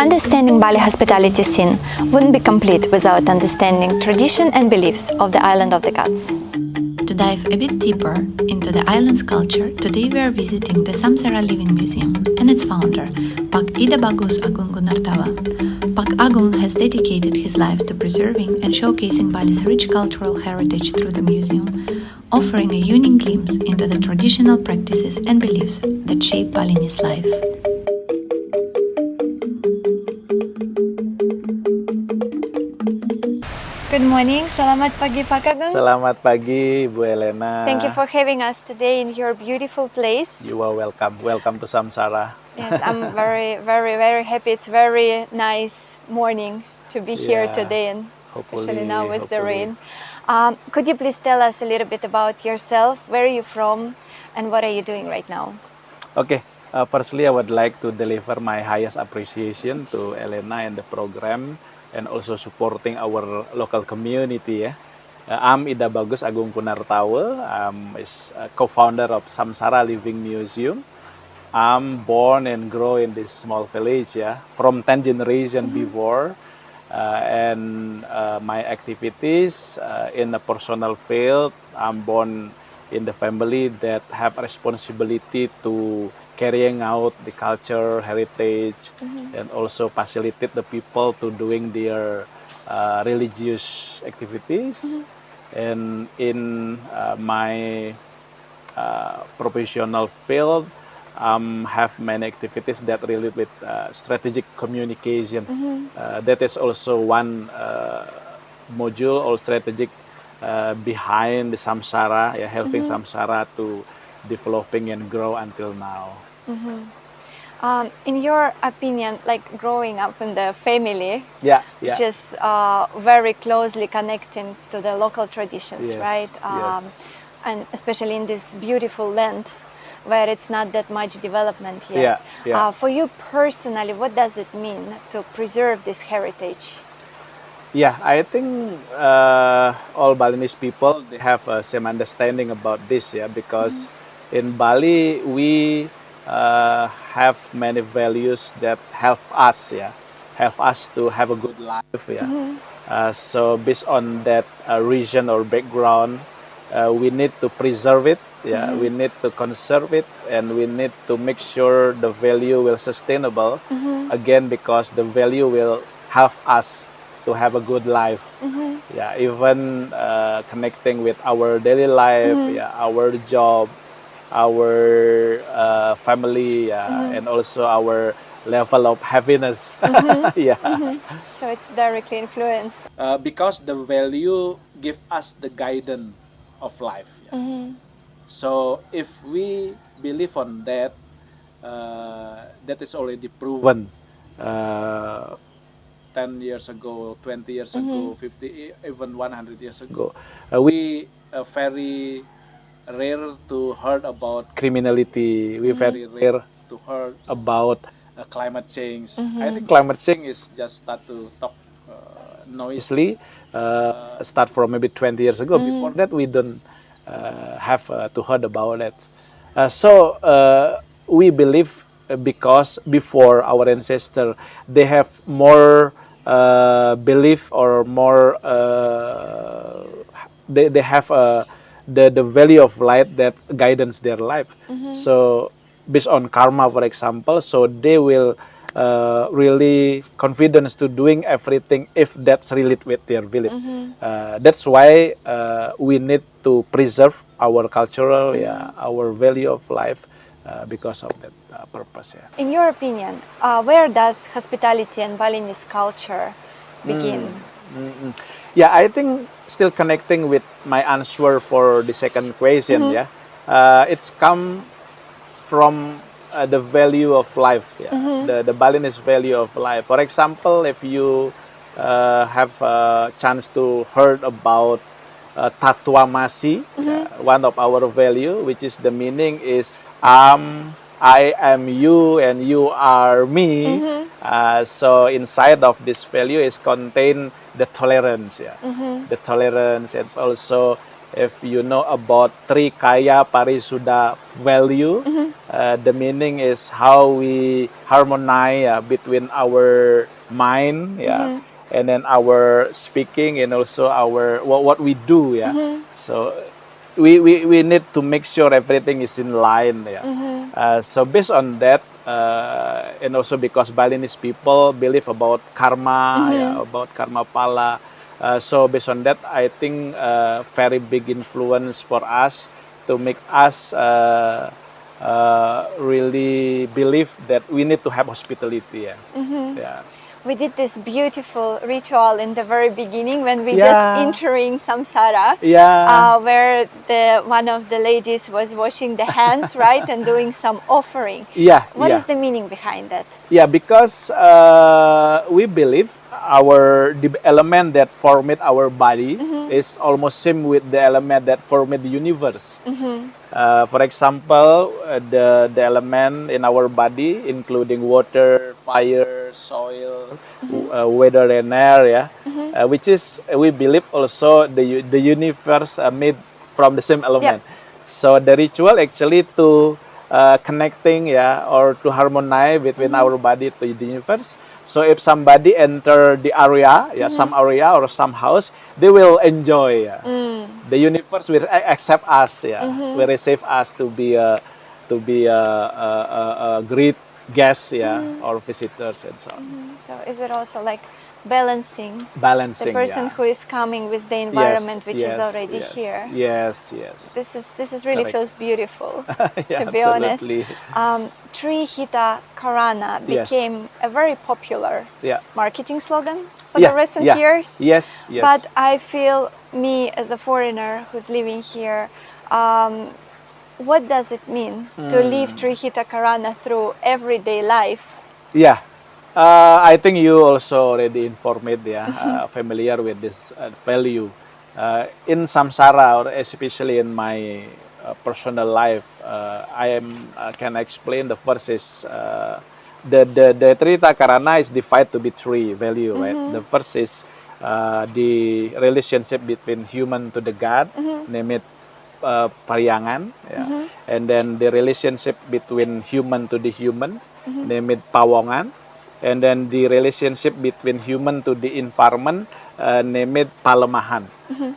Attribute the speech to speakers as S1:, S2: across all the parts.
S1: Understanding Bali hospitality scene wouldn't be complete without understanding tradition and beliefs of the Island of the Gods. To dive a bit deeper into the island's culture, today we are visiting the Samsara Living Museum and its founder, Pak Ida Bagus Agung Gunartawa. Pak Agung has dedicated his life to preserving and showcasing Bali's rich cultural heritage through the museum, offering a unique glimpse into the traditional practices and beliefs that shape Balinese life. Good morning, selamat pagi Pak Agung.
S2: Selamat pagi Bu Elena.
S1: Thank you for having us today in your beautiful place.
S2: You are welcome. Welcome to Samsara.
S1: Yes, I'm very happy. It's very nice morning to be here today, and especially now with the rain. Could you please tell us a little bit about yourself? Where are you from and what are you doing right now?
S2: Okay, firstly I would like to deliver my highest appreciation to Elena and the program and also supporting our local community. I'm Ida Bagus Agung Gunartawa. I'm a co-founder of Samsara Living Museum. I'm born and grow in this small village, from 10 generations before. And my activities in the personal field, I'm born in the family that have responsibility to carrying out the culture, heritage, and also facilitate the people to doing their religious activities. And in my professional field, have many activities that relate with strategic communication. That is also one module or strategic behind the Samsara, helping Samsara to developing and grow until now.
S1: In your opinion, like growing up in the family,
S2: which
S1: is very closely connecting to the local traditions, right? And especially in this beautiful land where it's not that much development yet. For you personally, what does it mean to preserve this heritage?
S2: I think all Balinese people, they have same understanding about this, because in Bali we have many values that help us, to have a good life, so based on that region or background, we need to preserve it, we need to conserve it, and we need to make sure the value will sustainable, again because the value will help us to have a good life, even connecting with our daily life, our job, our family, and also our level of happiness.
S1: So it's directly influenced.
S2: Because the value give us the guidance of life. So if we believe on that, that is already proven. 10 years ago, 20 years ago, 50, even 100 years ago, we very rare to heard about criminality. We very rare to heard about climate change. I think climate change is just start to talk noisily, start from maybe 20 years ago. Before that, we don't have to heard about it. So we believe because before our ancestors, they have more belief or more they have the value of light that guidance their life. So based on karma, for example, so they will really confidence to doing everything if that's related with their village. That's why we need to preserve our cultural, our value of life, because of that purpose.
S1: In your opinion, where does hospitality and Balinese culture begin?
S2: I think still connecting with my answer for the second question. It's come from the value of life, the Balinese value of life. For example, if you have a chance to heard about Tatwa Masi, one of our value, which is the meaning is I am you and you are me. So inside of this value is contained the tolerance, the tolerance. It's also, if you know about Trikaya Parisuddha value, The meaning is how we harmonize between our mind, and then our speaking and also our what we do, So we need to make sure everything is in line, so based on that, and also because Balinese people believe about karma, about karma pala. So based on that, I think very big influence for us to make us really believe that we need to have hospitality. Yeah.
S1: We did this beautiful ritual in the very beginning when we
S2: Yeah.
S1: just entering samsara,
S2: Yeah.
S1: where one of the ladies was washing the hands, right, and doing some offering.
S2: Yeah.
S1: What
S2: yeah.
S1: is the meaning behind that?
S2: Yeah, because we believe the element that formed our body is almost same with the element that formed the universe. For example, the element in our body, including water, fire, soil, weather, and air, which is we believe also the universe made from the same element. So the ritual actually to connecting, or to harmonize between our body to the universe. So if somebody enter the area, some area or some house, they will enjoy. The universe will accept us, will receive us to be a great guest, or visitors and so on.
S1: So is it also like balancing
S2: Balancing,
S1: the person who is coming with the environment which is already here?
S2: Yes.
S1: This is really
S2: Correct.
S1: feels beautiful.
S2: Yeah,
S1: To be honest,
S2: absolutely.
S1: Trihita Karana became a very popular marketing slogan for the recent years.
S2: Yes.
S1: But I feel, me as a foreigner who's living here, what does it mean to live Trihita Karana through everyday life?
S2: Yeah. I think you also already informed, familiar with this value. In samsara, or especially in my personal life, can explain the first is the Trihita Karana is divided to be three value, right? The first is the relationship between human to the God, name it pariyangan, and then the relationship between human to the human, name it pawongan. And then the relationship between human to the environment, name it palemahan.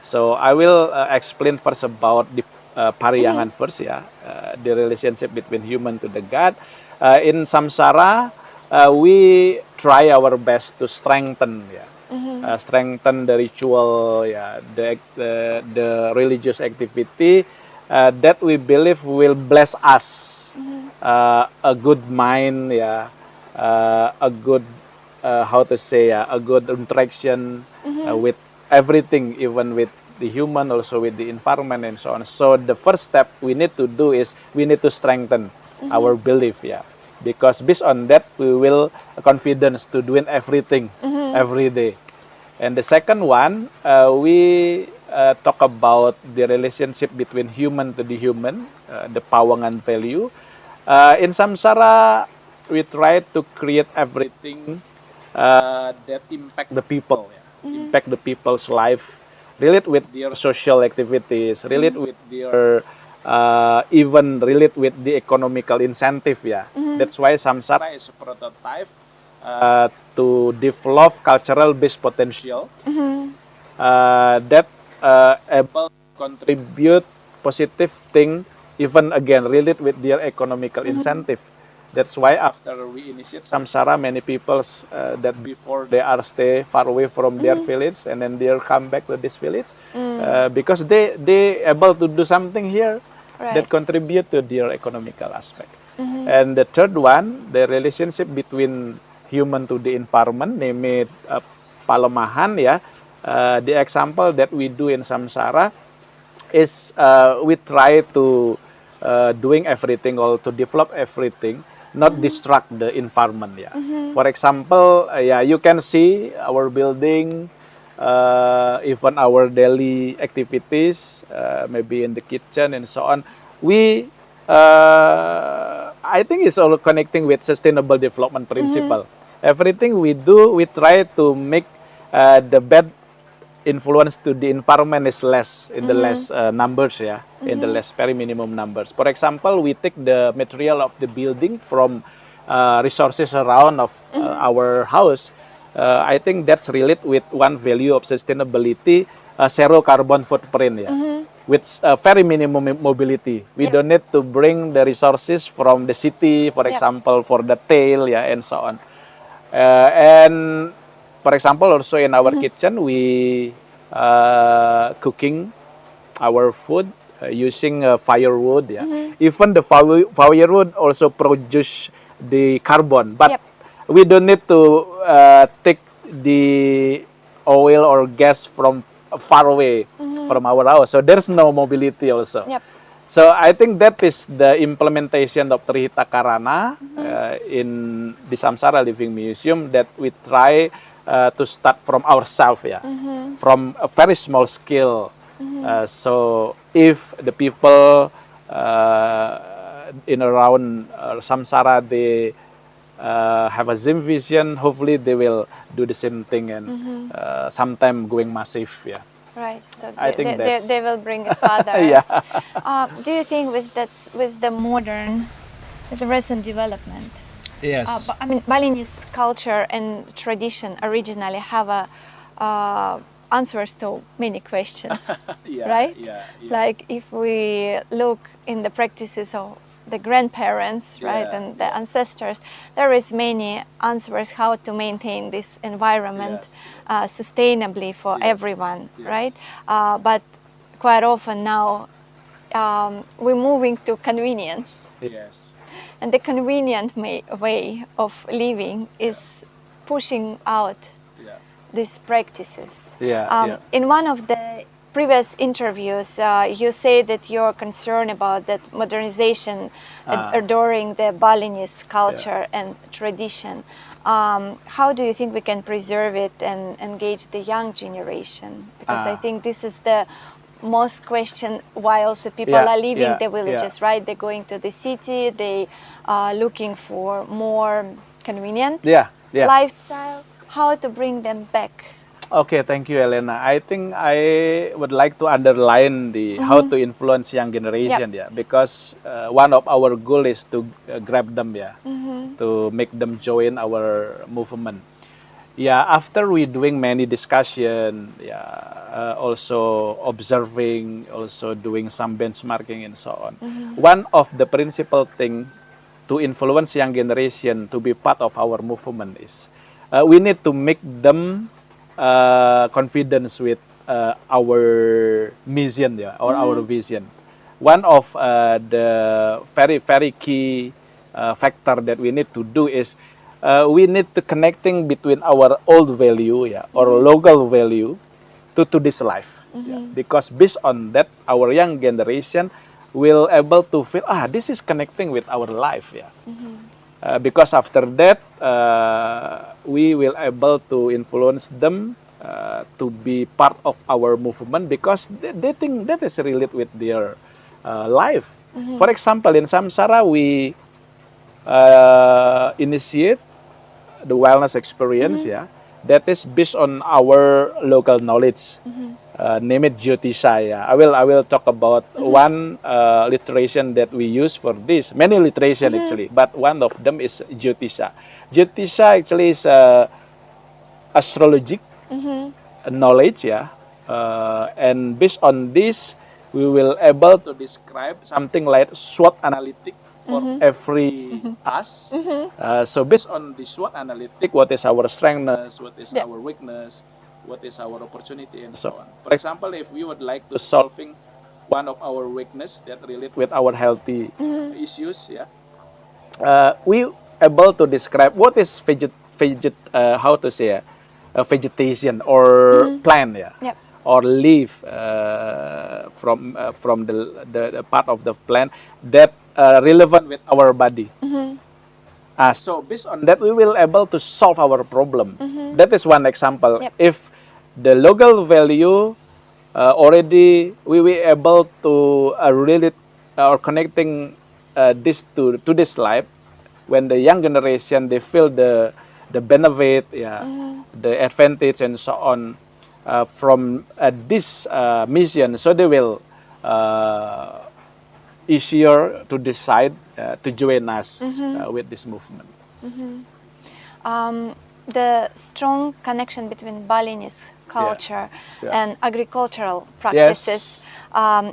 S2: So I will explain first about the pariyangan first, the relationship between human to the God. In samsara, we try our best to strengthen, strengthen the ritual, the religious activity that we believe will bless us, a good mind, a good how to say, a good interaction with everything, even with the human, also with the environment and so on. So the first step we need to do is we need to strengthen our belief, because based on that we will confidence to doing everything every day. And the second one, we talk about the relationship between human to the human, the pawangan value. In samsara, we try to create everything that impact the people, impact the people's life, relate with their social activities, relate with their even relate with the economical incentive. That's why samsara is a prototype to develop cultural based potential that able to contribute positive thing, even again relate with their economical incentive. That's why after we initiate samsara, many people that before they are stay far away from their village, and then they come back to this village because they able to do something here that contribute to their economical aspect. And the third one, the relationship between human to the environment, name it palemahan, the example that we do in samsara is we try to doing everything or to develop everything, not distract the environment. For example, you can see our building, even our daily activities, maybe in the kitchen and so on. We I think it's all connecting with sustainable development principle. Everything we do, we try to make the bad influence to the environment is less in the less numbers, yeah, in the less very minimum numbers. For example, we take the material of the building from resources around of our house. I think that's related with one value of sustainability, zero carbon footprint, yeah, with very minimum mobility. We don't need to bring the resources from the city, for example, for the tail, yeah, and so on. And for example, also in our kitchen, we cooking our food using firewood. Yeah, even the firewood also produce the carbon, but we don't need to take the oil or gas from far away from our house. So there's no mobility also. So I think that is the implementation of Trihita Karana in the Samsara Living Museum, that we try to start from ourselves, yeah, from a very small scale. So if the people in around Samsara, they have a same vision, hopefully they will do the same thing and sometime going massive, yeah.
S1: Right, so
S2: I think
S1: they will bring it further.
S2: Yeah.
S1: Do you think with the modern, with the recent development,
S2: Yes.
S1: I mean, Balinese culture and tradition originally have answers to many questions,
S2: Yeah,
S1: right?
S2: yeah, yeah.
S1: Like if we look in the practices of the grandparents, right,
S2: Yeah,
S1: and the ancestors, there is many answers how to maintain this environment sustainably for everyone, right? But quite often now we're moving to convenience.
S2: Yes.
S1: And the convenient way of living is pushing out these practices. In one of the previous interviews, you say that you're concerned about that modernization during the Balinese culture and tradition. How do you think we can preserve it and engage the young generation? Because I think this is the most question why also people are leaving the villages, right? They're going to the city, they are looking for more convenient lifestyle. How to bring them back?
S2: Okay, thank you, Elena. I think I would like to underline the how to influence young generation, because one of our goal is to grab them, to make them join our movement. After we doing many discussion, also observing, also doing some benchmarking and so on. One of the principal thing to influence young generation to be part of our movement is we need to make them confidence with our mission, or our vision. One of the very key factor that we need to do is we need to connecting between our old value, or local value to this life. Because based on that, our young generation will able to feel, this is connecting with our life, because after that we will able to influence them to be part of our movement, because they think that is related with their life. For example, in Samsara we initiate the wellness experience, that is based on our local knowledge. Name it Jyotisha. I will talk about one literation that we use for this. Many literation actually, but one of them is Jyotisha. Jyotisha actually is astrologic knowledge, and based on this, we will able to describe something like SWOT analytic for every us. So based on the SWOT analytic, what is our strengths, what is our weakness, what is our opportunity, and so on. For example, if we would like to solving one of our weakness that relate with our healthy issues, we able to describe what is vegetation or plant, or leaf from the part of the plant that relevant with our body. So based on that, we will able to solve our problem. That is one example. If the local value already we were able to relate or connecting this to this life, when the young generation they feel the benefit, the advantage and so on, from this mission, so they will easier to decide to join us with this movement.
S1: The strong connection between Balinese culture
S2: Yeah.
S1: and agricultural practices,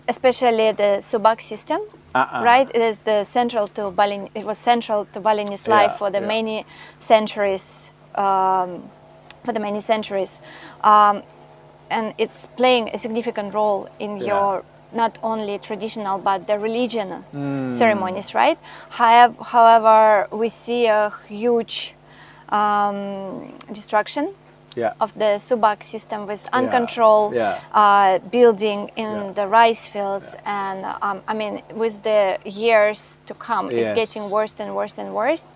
S1: especially the Subak system, right? It is the central to Balinese. It was central to Balinese life for the many centuries. And it's playing a significant role in your not only traditional but the religion ceremonies, right? However, we see a huge destruction of the Subak system with uncontrolled building in the rice fields, and I mean, with the years to come, it's getting worse and worse and worse.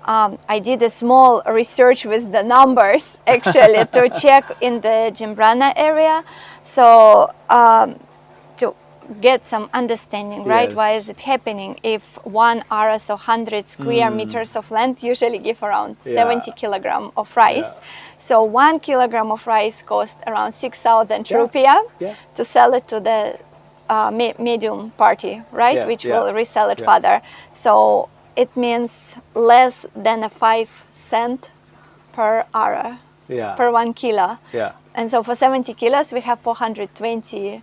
S1: I did a small research with the numbers actually to check in the Jimbrana area, so to get some understanding, right? Why is it happening? If 1 area, so 100 square meters of land, usually give around 70 kilograms of rice. So 1 kilogram of rice costs around 6,000 rupiah to sell it to the medium party, right? Which will resell it further. So it means less than a 5 cent per area, per 1 kilo. And so for 70 kilos, we have 420,000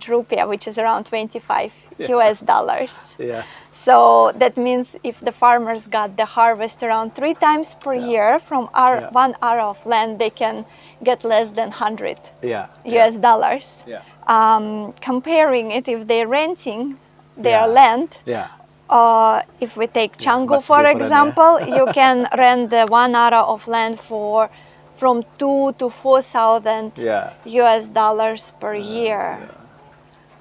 S1: rupiah, which is around 25 US dollars. So that means if the farmers got the harvest around 3 times per year from 1 area of land, they can get less than 100 US dollars. Comparing it, if they're renting their land, if we take Canggu, for example, you can rent the 1 area of land for from 2 to 4,000 US dollars per year.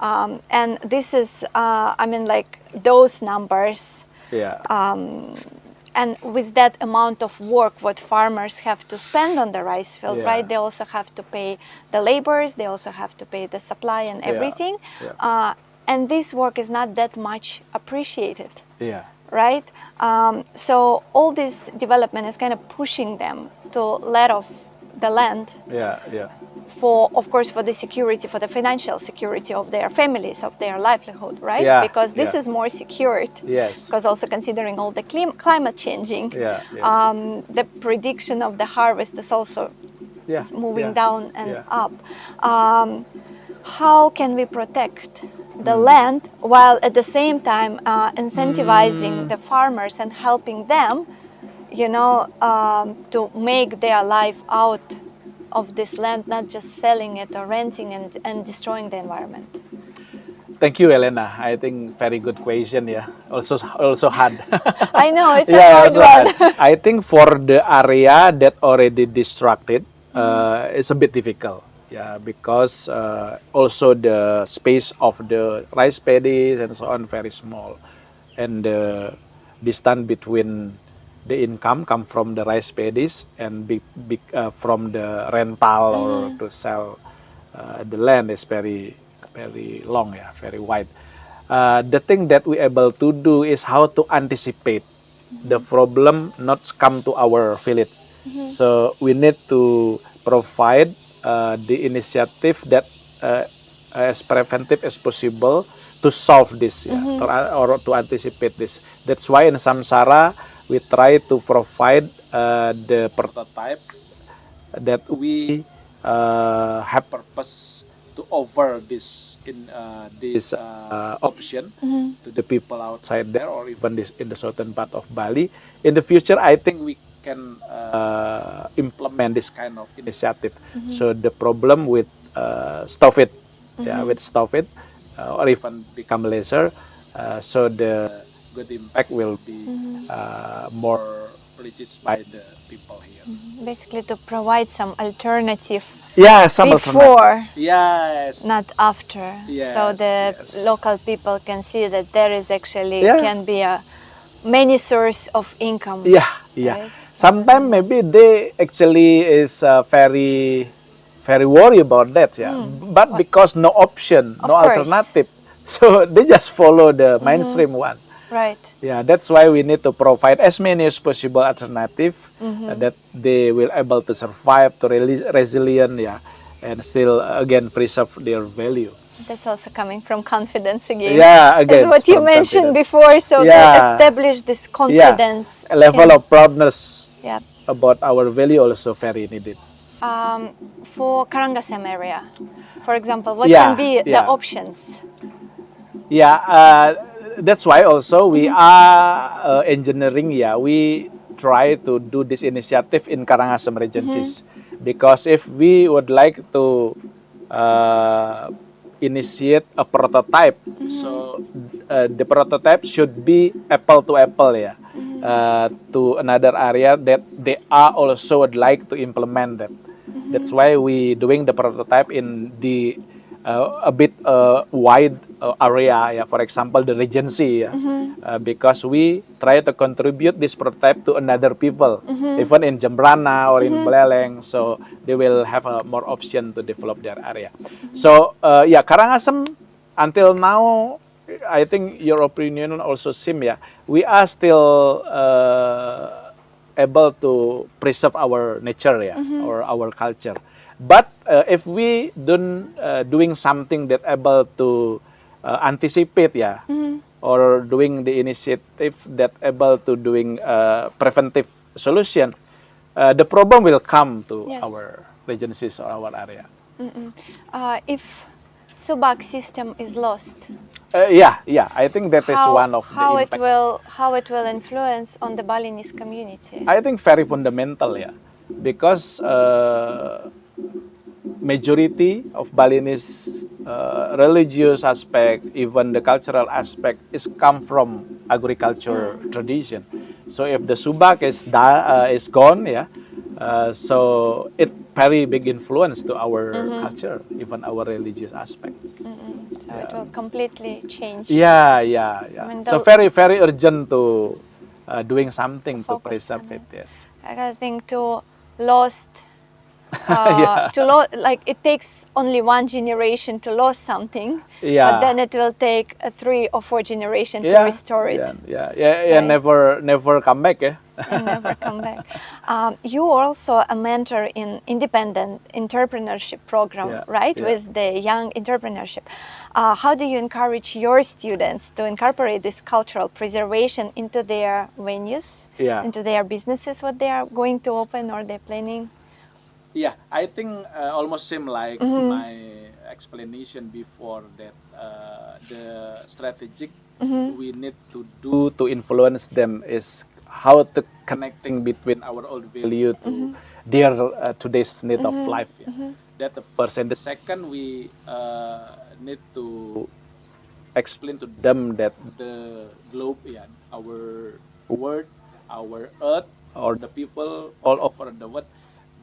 S1: And this is, I mean, like those numbers. And with that amount of work what farmers have to spend on the rice field, right? They also have to pay the laborers, they also have to pay the supply and everything. And this work is not that much appreciated, right? So all this development is kind of pushing them to let off the land for, of course, for the security, for the financial security of their families, of their livelihood, right? Because this is more secured. Because also considering all the climate changing, the prediction of the harvest is also moving down and up. How can we protect the land while at the same time incentivizing the farmers and helping them, you know, to make their life out of this land, not just selling it or renting and destroying the environment?
S2: Thank you, Elena. I think very good question. Also hard.
S1: I know it's a hard one.
S2: I think for the area that already destructed, it's a bit difficult. Because also the space of the rice paddies and so on very small, and the distance between the income come from the rice paddies and from the rental or to sell the land is very long, very wide. The thing that we able to do is how to anticipate the problem not come to our village. So we need to provide the initiative that as preventive as possible to solve this, or to anticipate this. That's why in Samsara we try to provide the prototype that we have purpose to offer this option to the people outside there, or even this in the southern part of Bali. In the future, I think we can implement this kind of initiative. So the problem with stop it, or even become lesser, so the good impact will be more reached by the people here.
S1: Basically, to provide some alternative.
S2: Some
S1: before,
S2: alternative.
S1: not after. So the local people can see that there is actually can be a many source of income.
S2: Right? Sometimes maybe they actually is very worried about that, but because no option, no alternative, so they just follow the mainstream one.
S1: Right.
S2: That's why we need to provide as many as possible alternative that they will able to survive, to resilient, and still again preserve their value.
S1: That's also coming from confidence again.
S2: Yeah,
S1: That's
S2: again
S1: what you
S2: from
S1: mentioned
S2: confidence.
S1: before. So to
S2: Yeah,
S1: establish this
S2: yeah,
S1: confidence.
S2: a level of proudness
S1: Yeah.
S2: about our value also very needed.
S1: Um, for Karangasem area, for example, what can
S2: Yeah,
S1: be the
S2: yeah,
S1: options?
S2: yeah. That's why also we are engineering. Yeah, we try to do this initiative in Karangasem Regencies, because if we would like to uh, initiate a prototype, so the prototype should be apple to apple, yeah, to another area that they are also would like to implement that. That's why we doing the prototype in the a bit wide area, yeah. For example, the Regency, yeah. Because we try to contribute this prototype to another people, even in Jembrana or in Beleleng, so they will have a more option to develop their area. So yeah, Karangasem until now, I think your opinion also same, yeah. We are still able to preserve our nature, yeah, or our culture. But if we don't doing something that able to anticipate, yeah, or doing the initiative that able to doing preventive solution, the problem will come to
S1: Yes.
S2: our regencies or our area.
S1: If Subak system is lost,
S2: Yeah, yeah. I think that is
S1: how
S2: one of the
S1: how it
S2: impact.
S1: will influence on the Balinese community?
S2: I think very fundamental, yeah, because majority of Balinese religious aspect, even the cultural aspect, is come from agriculture tradition. So if the subak is gone, yeah, so it very big influence to our culture, even our religious aspect.
S1: So it
S2: Yeah,
S1: will completely change.
S2: yeah, yeah,
S1: I
S2: yeah.
S1: mean,
S2: So
S1: the
S2: very very urgent to doing something to
S1: focus
S2: preserve
S1: on
S2: it.
S1: it.
S2: Yes.
S1: I think to lost
S2: Yeah,
S1: like it takes only one generation to lose something, but
S2: yeah.
S1: then it will take 3 or 4 generations to
S2: Yeah,
S1: restore
S2: yeah,
S1: it,
S2: yeah, yeah, yeah.
S1: right?
S2: Never come back. Yeah,
S1: And never come back. You are also a mentor in independent entrepreneurship program,
S2: yeah,
S1: right?
S2: yeah,
S1: With the young entrepreneurship. How do you encourage your students to incorporate this cultural preservation into their venues,
S2: yeah,
S1: into their businesses, what they are going to open or they're planning?
S2: yeah. I think almost same like
S1: Mm-hmm.
S2: my explanation before that the strategic
S1: Mm-hmm.
S2: we need to do to influence them is how to connecting between our old value to their today's need of
S1: Mm-hmm.
S2: life. Yeah, that the first, and the second we need to explain to them that the globe, yeah, our world, our earth, or the people all over the world,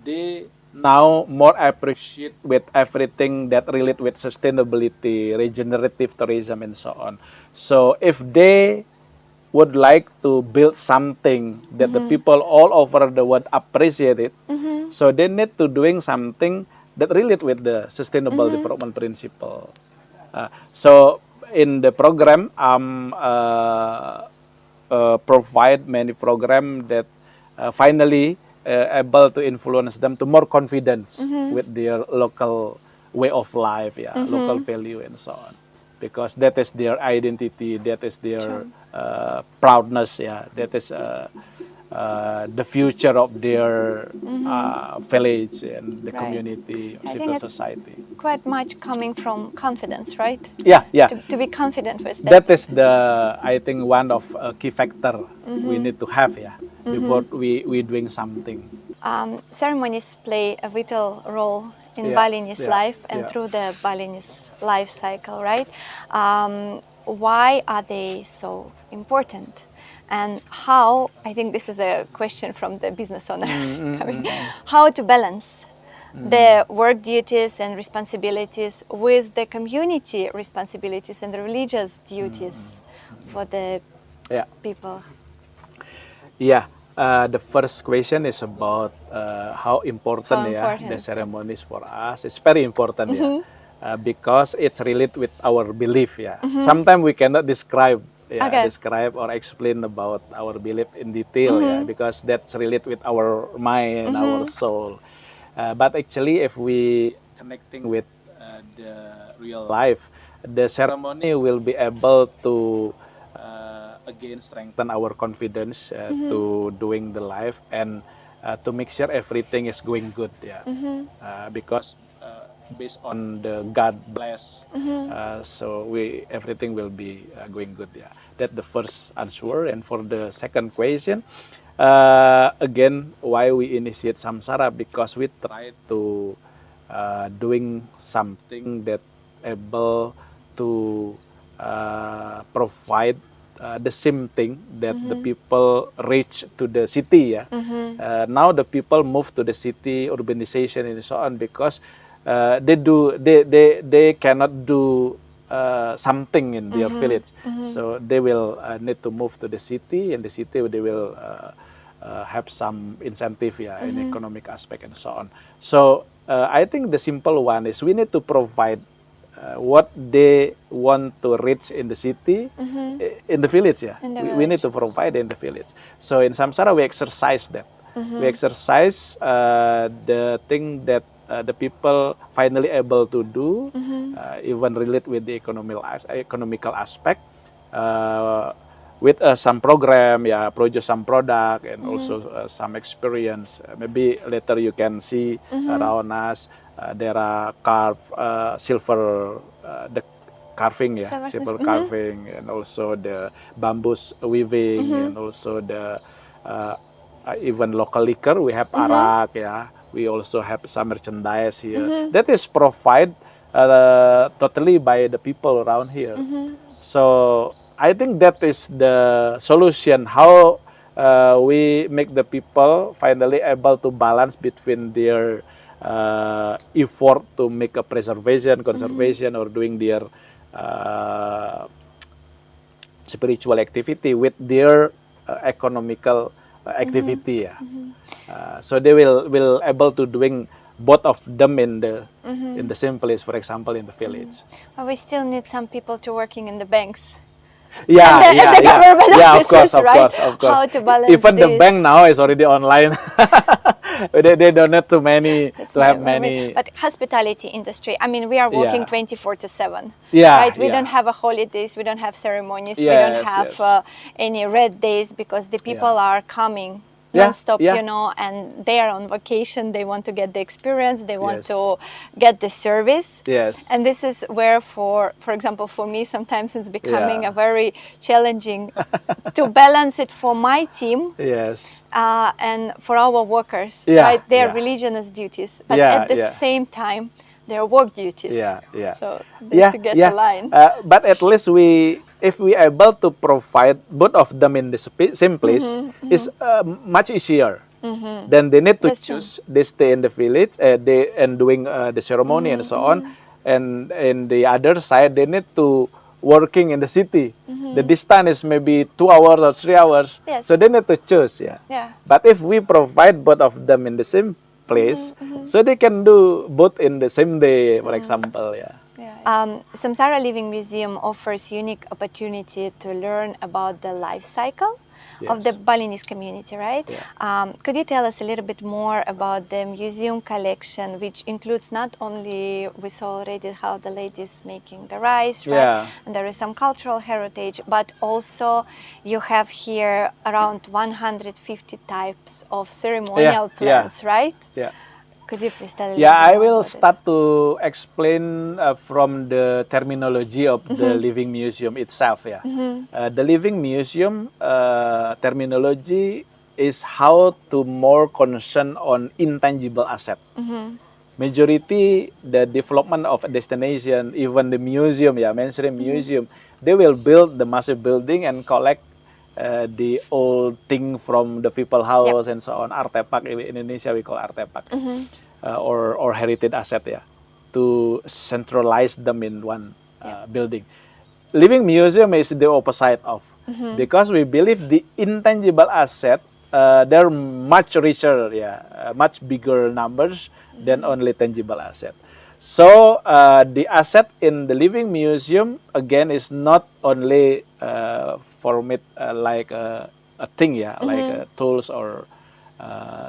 S2: they now more appreciate with everything that relate with sustainability, regenerative tourism, and so on. So if they would like to build something that the people all over the world appreciate it, so they need to doing something that relate with the sustainable development principle. So in the program, provide many program that finally able to influence them to more confidence with their local way of life, yeah, local value and so on, because that is their identity, that is their
S1: True.
S2: proudness, yeah, that is the future of their village and the
S1: Right.
S2: community or
S1: I think
S2: civil
S1: it's
S2: society.
S1: quite much coming from confidence, right?
S2: Yeah, yeah.
S1: To be confident with that.
S2: That is the, I think, one of key factor we need to have, yeah, before we doing something.
S1: Ceremonies play a vital role in
S2: Yeah,
S1: Balinese
S2: yeah,
S1: life and
S2: yeah.
S1: through the Balinese life cycle, right? Why are they so important? And how, I think this is a question from the business owner, how to balance the work duties and responsibilities with the community responsibilities and the religious duties for the
S2: Yeah,
S1: people.
S2: yeah. The first question is about how
S1: How
S2: important, yeah, the
S1: important is that?
S2: ceremonies for us. It's very important, yeah, because it's related with our belief, yeah. Sometimes we cannot describe, yeah,
S1: Okay.
S2: describe or explain about our belief in detail, yeah, because that's related with our mind, our soul. But actually, if we connecting with the real life, the ceremony will be able to again strengthen our confidence to doing the life and to make sure everything is going good. Yeah, because based on the God bless, so we everything will be going good. Yeah, that's the first answer. And for the second question, again, why we initiate Samsara? Because we try to doing something that able to provide the same thing that the people reach to the city. Yeah, now the people move to the city, urbanization and so on because they cannot do something in their village, so they will need to move to the city. In the city, they will have some incentive, yeah, in economic aspect and so on. So I think the simple one is we need to provide what they want to reach in the city, in the village. Yeah, we need to provide in the village. So in Samsara, we exercise that. We exercise the thing that the people finally able to do, even relate with the economical aspect, with some program, yeah, produce some product and also some experience. Maybe later you can see around us there are silver, the carving, yeah, silver carving, and also the bamboo weaving, and also the even local liquor. We have arak, yeah. We also have some merchandise here. That is provided totally by the people around here. So I think that is the solution. How we make the people finally able to balance between their effort to make a preservation, conservation, or doing their spiritual activity with their economical activity. Yeah. So they will able to doing both of them in the same place. For example, in the village.
S1: But we still need some people to working in the banks.
S2: Yeah,
S1: And the government
S2: yeah,
S1: offices,
S2: of
S1: right?
S2: course, of course.
S1: How to balance
S2: Even the
S1: this.
S2: bank now is already online. They don't need too many to have many.
S1: But hospitality industry, I mean, we are working
S2: Yeah.
S1: 24/7.
S2: Yeah,
S1: Right? We
S2: yeah.
S1: don't have a holidays, we don't have ceremonies, we
S2: Yes,
S1: don't have
S2: yes.
S1: any red days because the people are coming
S2: Yeah,
S1: non-stop,
S2: yeah.
S1: you know, and they are on vacation. They want to get the experience. They want
S2: Yes.
S1: to get the service.
S2: Yes.
S1: And this is where, for example, for me, sometimes it's becoming
S2: Yeah.
S1: a very challenging to balance it for my team
S2: Yes.
S1: and for our workers,
S2: Yeah,
S1: right? Their
S2: yeah.
S1: religious duties, but
S2: Yeah,
S1: at the
S2: yeah.
S1: same time, their work duties.
S2: Yeah, yeah.
S1: So they have to get the line.
S2: But at least if we able to provide both of them in the same place, is much easier. Then they need to
S1: That's true.
S2: choose. They stay in the village, they and doing the ceremony and so on. And in the other side, they need to working in the city. The distance is maybe 2 hours or 3 hours.
S1: Yes.
S2: So they need to choose. Yeah.
S1: Yeah.
S2: But if we provide both of them in the same place, so they can do both in the same day, for example. Yeah.
S1: Samsara Living Museum offers unique opportunity to learn about the life cycle of the
S2: Yes.
S1: Balinese community, right?
S2: Yeah.
S1: Could you tell us a little bit more about the museum collection, which includes not only, we saw already how the ladies making the rice, right?
S2: Yeah.
S1: And there is some cultural heritage, but also you have here around 150 types of ceremonial
S2: Yeah,
S1: plants, right?
S2: Yeah.
S1: Could you please tell a little
S2: Yeah,
S1: bit
S2: I
S1: more
S2: will
S1: about it?
S2: start to explain from the terminology of the Living Museum itself. Yeah, the Living Museum terminology is how to more concern on intangible asset. Majority the development of a destination, even the museum, yeah, mainstream museum, they will build the massive building and collect the old thing from the people house and so on. Artefact in Indonesia we call artefact, or heritage asset, yeah, to centralize them in one building. Living museum is the opposite of, because we believe the intangible asset, they're much richer, yeah, much bigger numbers than only tangible asset. So the asset in the Living Museum again is not only form it like a thing, yeah, like tools or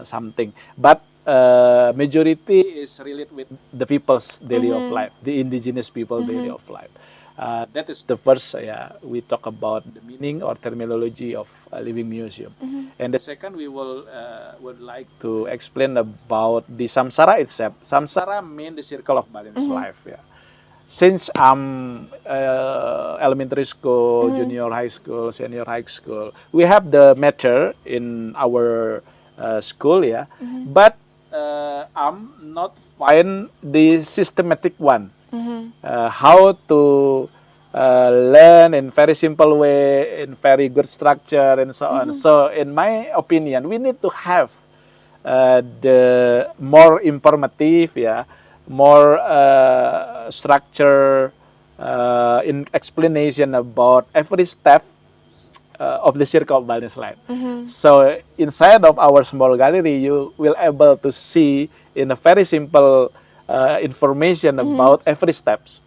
S2: something, but majority is related with the people's daily of life, the indigenous people daily of life. That is the first, we talk about the meaning or terminology of a living museum. And the second, we would like to explain about the samsara itself. Samsara means the circle of Balinese life. Yeah. Since I'm elementary school, junior high school, senior high school, we have the matter in our school, but I'm not find the systematic one. How to learn in very simple way, in very good structure, and so on. So, in my opinion, we need to have the more informative, more structure in explanation about every step of the circle of Balinese life. So inside of our small gallery, you will able to see in a very simple information about every steps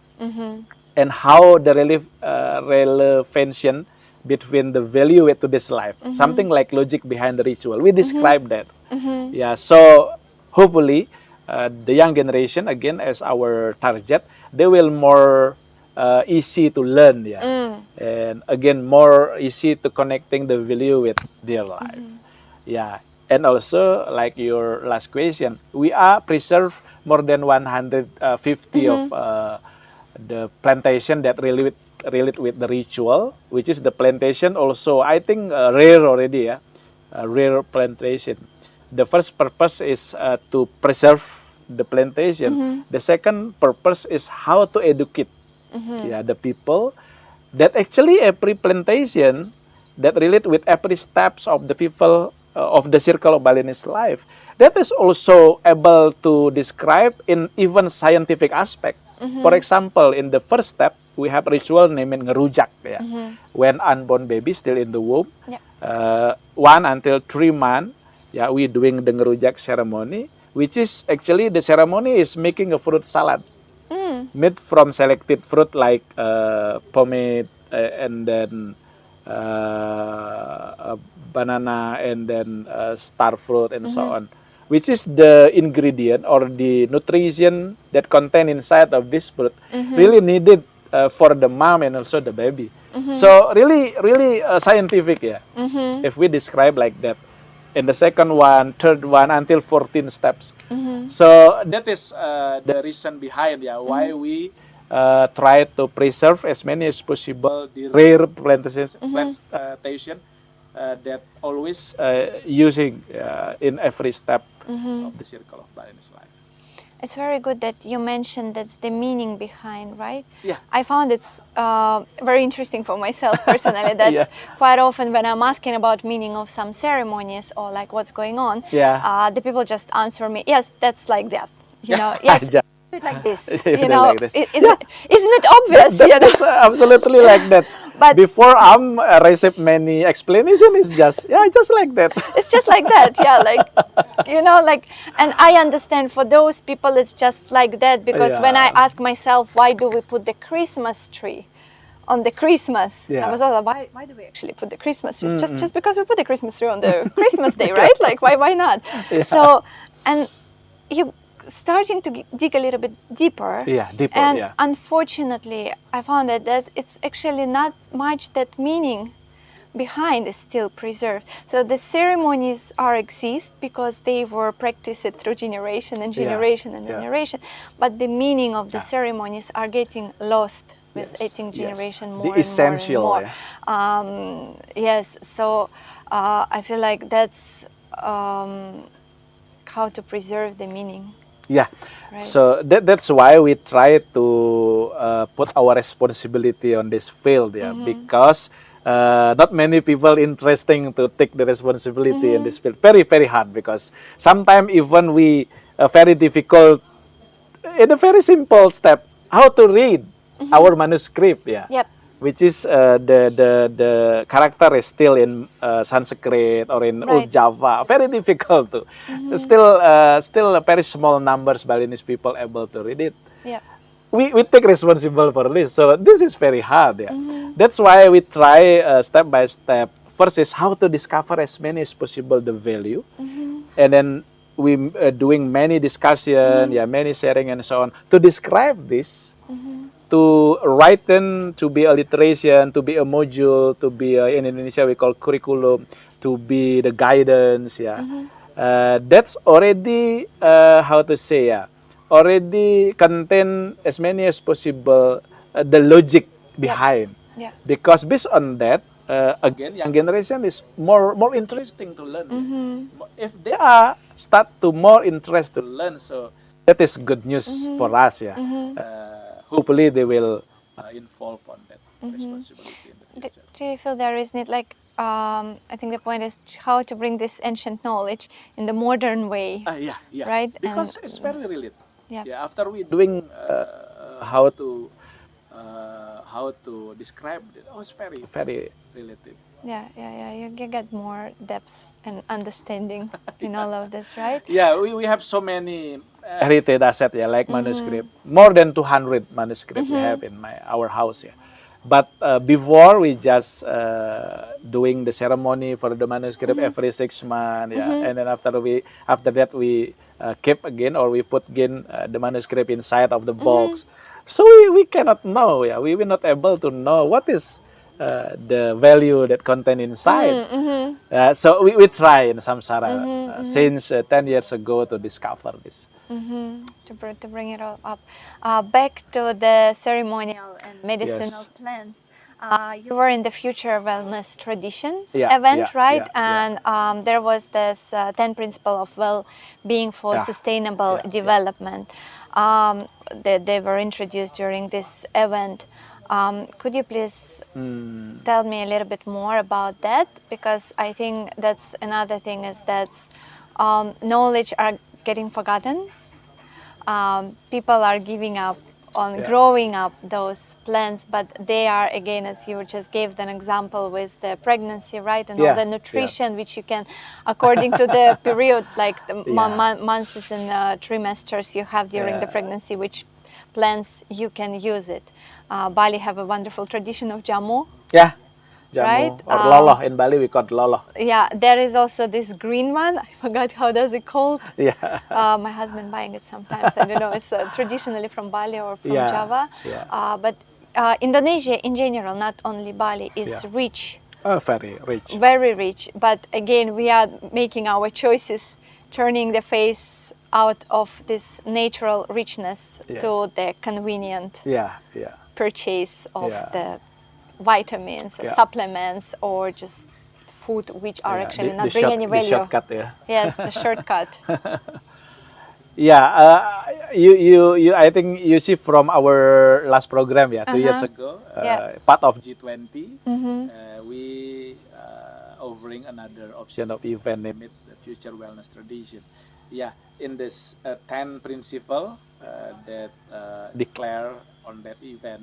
S2: and how the relevation between the value to this life. Something like logic behind the ritual. We describe that. Yeah. So hopefully the young generation, again, as our target, they will more easy to learn, and again more easy to connecting the value with their life. And also like your last question, we are preserve more than 150 of the plantation that relate with the ritual, which is the plantation also, I think, rare already, rare plantation. The first purpose is to preserve the plantation. The second purpose is how to educate the people that actually every plantation that relate with every steps of the people of the circle of Balinese life, that is also able to describe in even scientific aspect. For example, in the first step, we have ritual named ngerujak, when unborn baby still in the womb, 1 until 3 months, we doing the ngerujak ceremony, which is actually the ceremony is making a fruit salad made from selected fruit like pomade and then banana and then star fruit and so on, which is the ingredient or the nutrition that contain inside of this fruit really needed for the mom and also the baby. So really scientific, if we describe like that. And the second one, third one, until 14 steps. So that is the reason behind why we try to preserve as many as possible the rare plantation that always using in every step of the circle of Balinese life.
S1: It's very good that you mentioned that's the meaning behind, right?
S2: Yeah.
S1: I found it's very interesting for myself personally. That's quite often when I'm asking about meaning of some ceremonies or like what's going on, the people just answer me, yes, that's like that. You know, yes, do it like this. You know,
S2: like this.
S1: Isn't it obvious?
S2: That's absolutely like that.
S1: But
S2: before receive many explanation, is just like that.
S1: It's just like that, like, you know, like, and I understand for those people it's just like that because when I ask myself why do we put the Christmas tree on the Christmas, I was also why do we actually put the Christmas tree? Just because we put the Christmas tree on the Christmas day, right? Like why not? So, and you starting to dig a little bit deeper. And unfortunately, I found that it's actually not much that meaning behind is still preserved. So the ceremonies exist because they were practiced through generation and generation and generation, but the meaning of the ceremonies are getting lost with aging generation more
S2: the essential,
S1: and more. Yes, so I feel like that's how to preserve the meaning.
S2: Right. So that's why we try to put our responsibility on this field, because not many people interesting to take the responsibility in this field. Very, very hard because sometimes even we very difficult in a very simple step how to read our manuscript, which is the character is still in Sanskrit or in Old Java, very difficult to. Still a very small numbers Balinese people able to read it. We take responsible for this, so this is very hard. That's why we try step by step. First is how to discover as many as possible the value, and then doing many discussion, many sharing and so on to describe this, to written, to be alliteration, to be a module, to be in Indonesia we call curriculum, to be the guidance, that's already how to say, already contain as many as possible the logic behind.
S1: Yeah.
S2: Because based on that, again, young generation is more interesting to learn. If they are start to more interest to learn, so that is good news for us, hopefully they will involve on that responsibility in the future.
S1: Do you feel there is need, like, I think the point is how to bring this ancient knowledge in the modern way,
S2: Yeah.
S1: right?
S2: Because it's very related.
S1: Yeah.
S2: After we doing how to describe it, it's very related.
S1: Yeah, you get more depth and understanding in all of this, right?
S2: Yeah, we have so many heritage asset, like manuscript, more than 200 manuscript we have in our house, But before we just doing the ceremony for the manuscript every 6 months, and then after that we keep again, or we put again the manuscript inside of the box. So we cannot know, we will not able to know what is the value that contain inside. So we try in Samsara since 10 years ago to discover this.
S1: To bring it all up. Back to the ceremonial and medicinal plants. You were in the Future Wellness Tradition event, right? And there was this 10 principle of well-being for sustainable development. They were introduced during this event. Could you please tell me a little bit more about that? Because I think that's another thing, is that knowledge are getting forgotten. People are giving up on growing up those plants, but they are, again, as you just gave an example with the pregnancy, right? And all the nutrition which you can, according to the period, like the months and trimesters you have during the pregnancy, which plants you can use it. Bali have a wonderful tradition of jamu.
S2: Jamu,
S1: right?
S2: Or loloh. In Bali we call loloh.
S1: Yeah, there is also this green one. I forgot how does it called. My husband buying it sometimes. I don't know. It's traditionally from Bali or from Java. But Indonesia in general, not only Bali, is rich.
S2: Very rich.
S1: Very rich. But again, we are making our choices, turning the face out of this natural richness to the convenient purchase of the vitamins, supplements, or just food which are actually not bring any value.
S2: The shortcut,
S1: Yes, the shortcut.
S2: You I think you see from our last program, 2 years ago, part of G20, we offering another option of event named the Future Wellness Tradition. In this 10 principle that declare on that event,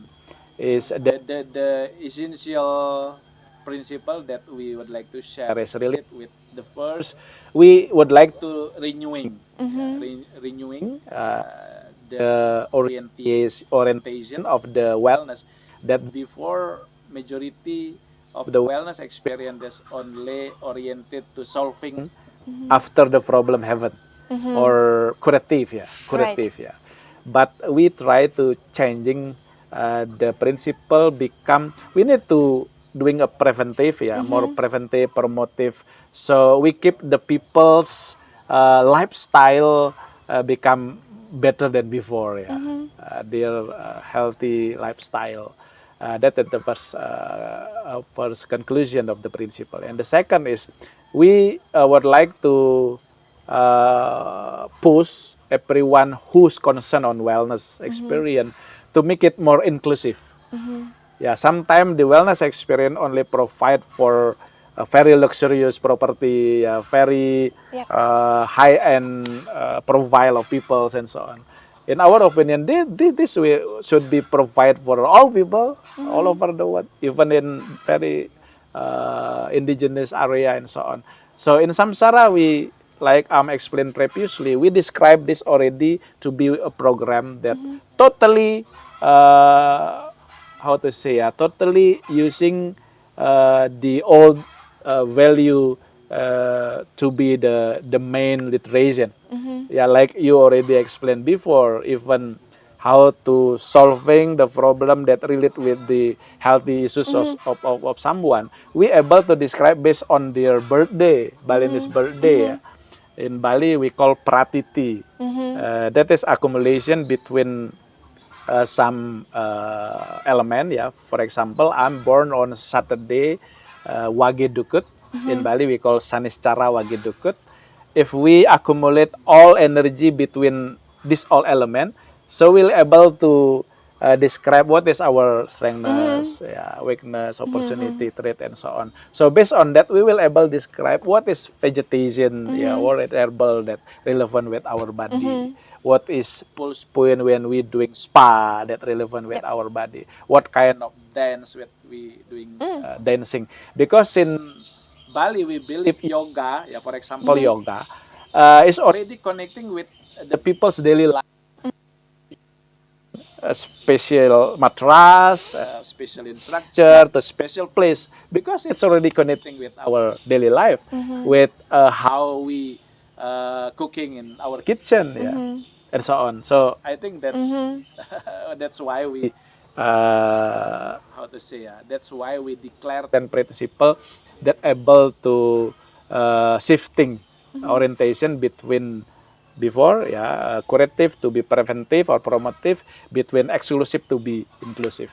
S2: is the essential principle that we would like to share is related with the first. We would like to renewing the orientation of the wellness, that before majority of the wellness experience is only oriented to solving after the problem happen, or curative. But we try to changing the principle become, we need to doing a preventive, more preventive, promotive. So we keep the people's lifestyle become better than before, their healthy lifestyle. That is the first conclusion of the principle. And the second is, we would like to push everyone who's concerned on wellness experience to make it more inclusive. Sometimes the wellness experience only provide for a very luxurious property, very high-end profile of people and so on. In our opinion, this way should be provided for all people all over the world, even in very indigenous area and so on. So in Samsara, we, like explained previously, we describe this already to be a program that totally, how to say, totally using the old value to be the main lead reason. Yeah, like you already explained before, even how to solving the problem that relate with the healthy issues of someone, we able to describe based on their birthday, Balinese birthday. Yeah. In Bali, we call pratiti. That is accumulation between some element. Yeah, for example, I'm born on Saturday, Wage Dukut. In Bali, we call Saniscara Wage Dukut. If we accumulate all energy between this all element, so we'll able to describe what is our strengthness, yeah, weakness, opportunity, threat, and so on. So based on that, we will able describe what is vegetation, yeah, or herbal that relevant with our body. What is pulse point when we doing spa that relevant with our body? What kind of dance with we doing dancing? Because in Bali, we believe yoga, yeah, for example, yoga is already connecting with the people's daily life. A special mattress, a special instructor, to special place, because it's already connecting with our daily life, with how we cooking in our kitchen, yeah, and so on. So I think that's that's why we how to say, that's why we declare 10 principle that able to shifting orientation between before, yeah, curative to be preventive or promotive, between exclusive to be inclusive.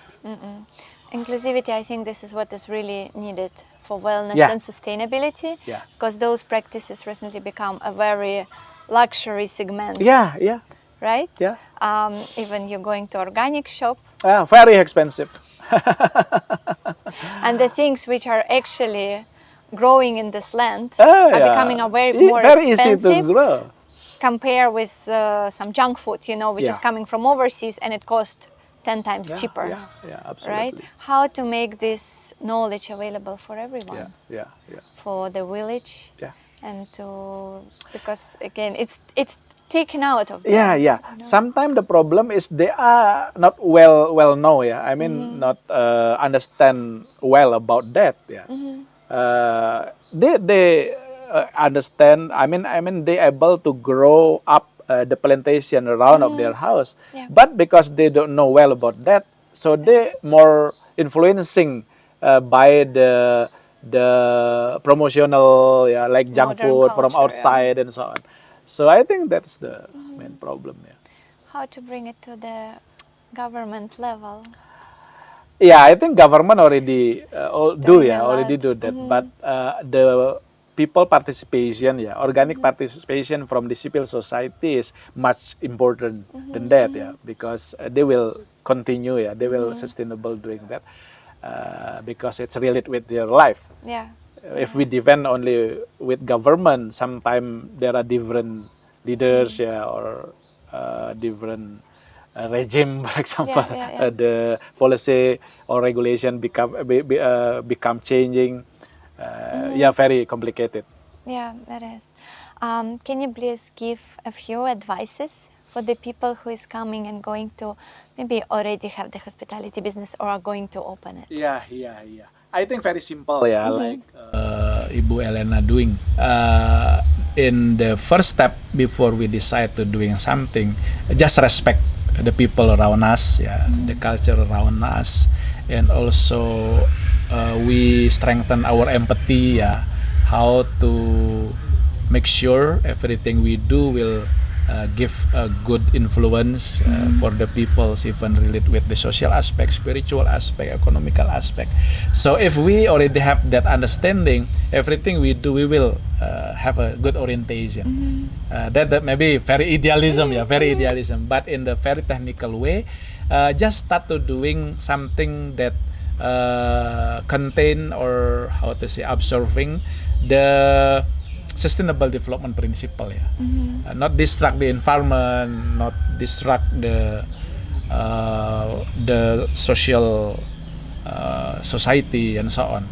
S1: Inclusivity, I think this is what is really needed for wellness
S2: Yeah.
S1: and sustainability,
S2: Yeah.
S1: because those practices recently become a very luxury segment,
S2: Yeah, yeah,
S1: right?
S2: yeah.
S1: Even you're going to organic shop,
S2: Very expensive.
S1: and the things which are actually growing in this land
S2: Ah,
S1: are
S2: yeah.
S1: becoming a very more
S2: Very easy to
S1: expensive.
S2: grow.
S1: Compare with some junk food, you know, which is
S2: Yeah.
S1: coming from overseas, and it costs 10 times
S2: Yeah,
S1: cheaper,
S2: yeah, yeah,
S1: right?
S2: absolutely.
S1: How to make this knowledge available for everyone,
S2: Yeah, yeah, yeah,
S1: for the village,
S2: yeah.
S1: and to, because again, it's taken out of
S2: Yeah,
S1: there,
S2: yeah.
S1: you know?
S2: Sometimes the problem is they are not well know. Yeah, I mean not understand well about that. Yeah, they understand. I mean they able to grow up the plantation around of their house,
S1: Yeah.
S2: but because they don't know well about that, so they more influencing by the promotional, yeah, like junk
S1: Modern
S2: food from
S1: culture, yeah.
S2: outside and so on. So I think that's the main problem. Yeah.
S1: How to bring it to the government level?
S2: Yeah, I think government already
S1: Doing a
S2: already
S1: lot.
S2: do that. But the people participation, yeah, organic participation from the civil society is much important than that, yeah, because they will continue, yeah, they will sustainable doing that because it's related with their life.
S1: Yeah.
S2: If we depend only with government, sometimes there are different leaders, yeah, or different regime, for example,
S1: yeah.
S2: the policy or regulation become changing. Yeah, very complicated.
S1: Yeah, that is. Can you please give a few advices for the people who is coming and going to maybe already have the hospitality business or are going to open it?
S2: Yeah. I think very simple, yeah, like Ibu Elena doing. In the first step before we decide to doing something, just respect the people around us, yeah, the culture around us, and also we strengthen our empathy, yeah, how to make sure everything we do will give a good influence for the people, even related with the social aspect, spiritual aspect, economical aspect. So if we already have that understanding, everything we do, we will have a good orientation. That may be very idealism, yeah, very idealism, but in the very technical way, just start to doing something that contain, or how to say, observing the sustainable development principle, yeah. Not distract the environment, not distract the social society and so on.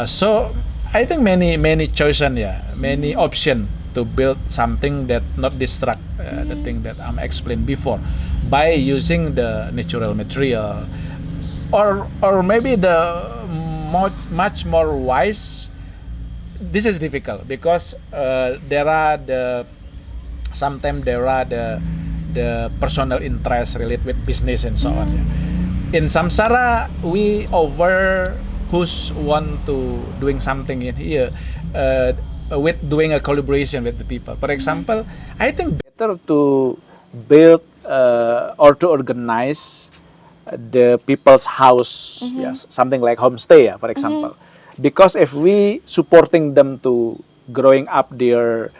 S2: So I think many choices, yeah, many option to build something that not distract the thing that I'm explained before, by using the natural material, or maybe the much more wise this is difficult because there are sometimes there are the personal interest related with business and so on. In Samsara, we over who's want to doing something in here with doing a collaboration with the people. For example, I think better to build or to organize the people's house, yes, something like homestay, for example. Because if we supporting them to growing up their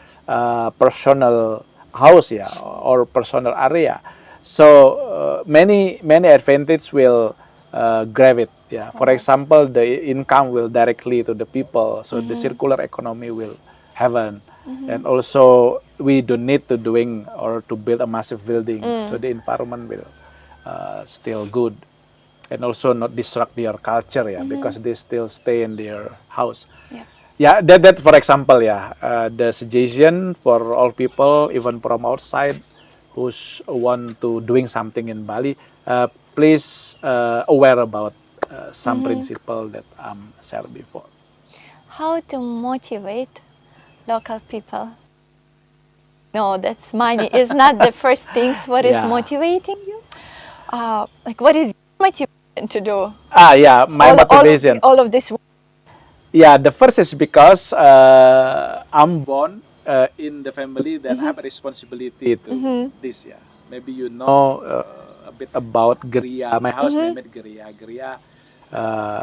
S2: personal house, or personal area, so many advantage will grab it. Yeah, for example, the income will directly to the people, so the circular economy will happen, and also we don't need to doing or to build a massive building, so the environment will still good, and also not disrupt their culture, because they still stay in their house. Yeah, that for example, the suggestion for all people, even from outside, who's want to doing something in Bali, please aware about some principle that shared before.
S1: How to motivate local people? No, that's money is not the first things. What is
S2: Yeah.
S1: motivating you? Like what is your motivation to do
S2: My motivation.
S1: all of this?
S2: Yeah, the first is because I'm born in the family that have a responsibility to this. Yeah, maybe you know a bit about Geria. My house named Geria. Geria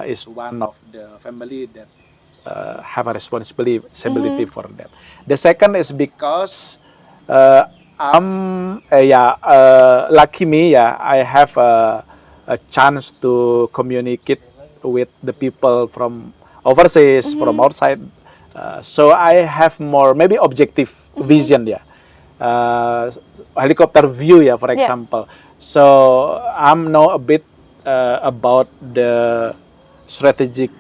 S2: is one of the family that have a responsibility for that. The second is because I'm lucky me. Yeah, I have a chance to communicate with the people from overseas, from outside. So I have more maybe objective vision, helicopter view, for example. So I'm know a bit about the strategic,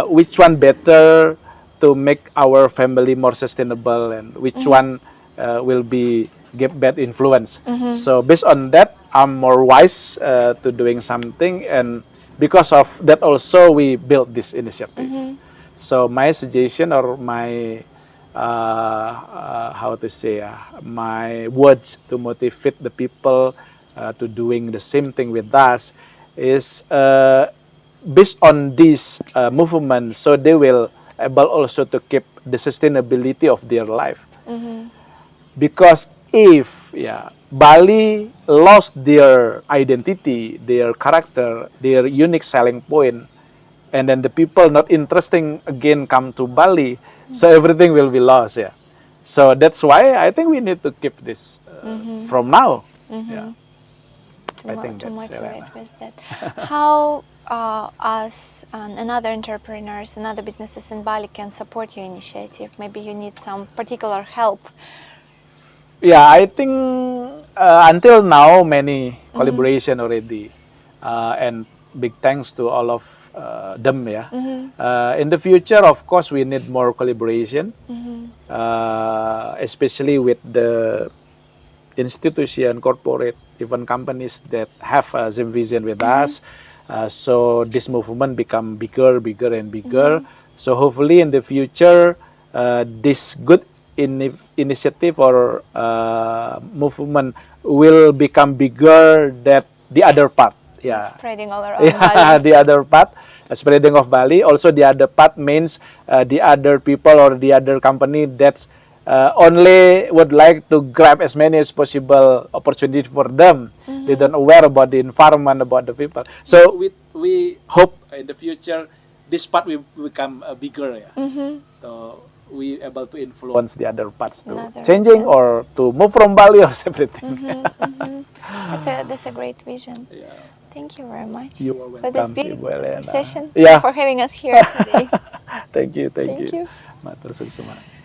S2: which one better to make our family more sustainable, and which one will be give bad influence. So based on that, I'm more wise to doing something, and because of that also we built this initiative. So my suggestion or my how to say my words to motivate the people to doing the same thing with us is based on this movement, so they will able also to keep the sustainability of their life. Because if Bali lost their identity, their character, their unique selling point, and then the people not interesting again come to Bali, so everything will be lost. So that's why I think we need to keep this from now. I think
S1: To
S2: that's
S1: motivate
S2: Elena.
S1: with that. How us and other entrepreneurs and other businesses in Bali can support your initiative? Maybe you need some particular help.
S2: Yeah, I think until now many collaboration already, and big thanks to all of them. In the future, of course, we need more collaboration, especially with the institution, corporate, even companies that have same vision with us. So this movement become bigger and bigger. So hopefully in the future, this good initiative or movement will become bigger than the other part.
S1: Spreading all around Bali.
S2: The other part, spreading of Bali. Also, the other part means the other people or the other company that's only would like to grab as many as possible opportunity for them. They don't aware about the environment, about the people. So we hope in the future this part will become bigger. So we able to influence the other parts to
S1: Another
S2: changing
S1: regions.
S2: or to move from Bali or everything.
S1: That's a great vision.
S2: Yeah.
S1: Thank you very much
S2: You are
S1: for this
S2: welcome,
S1: beautiful
S2: Ibu Elena.
S1: conversation.
S2: Yeah.
S1: For having us here today.
S2: Thank you.
S1: Thank you.
S2: Matur suwun.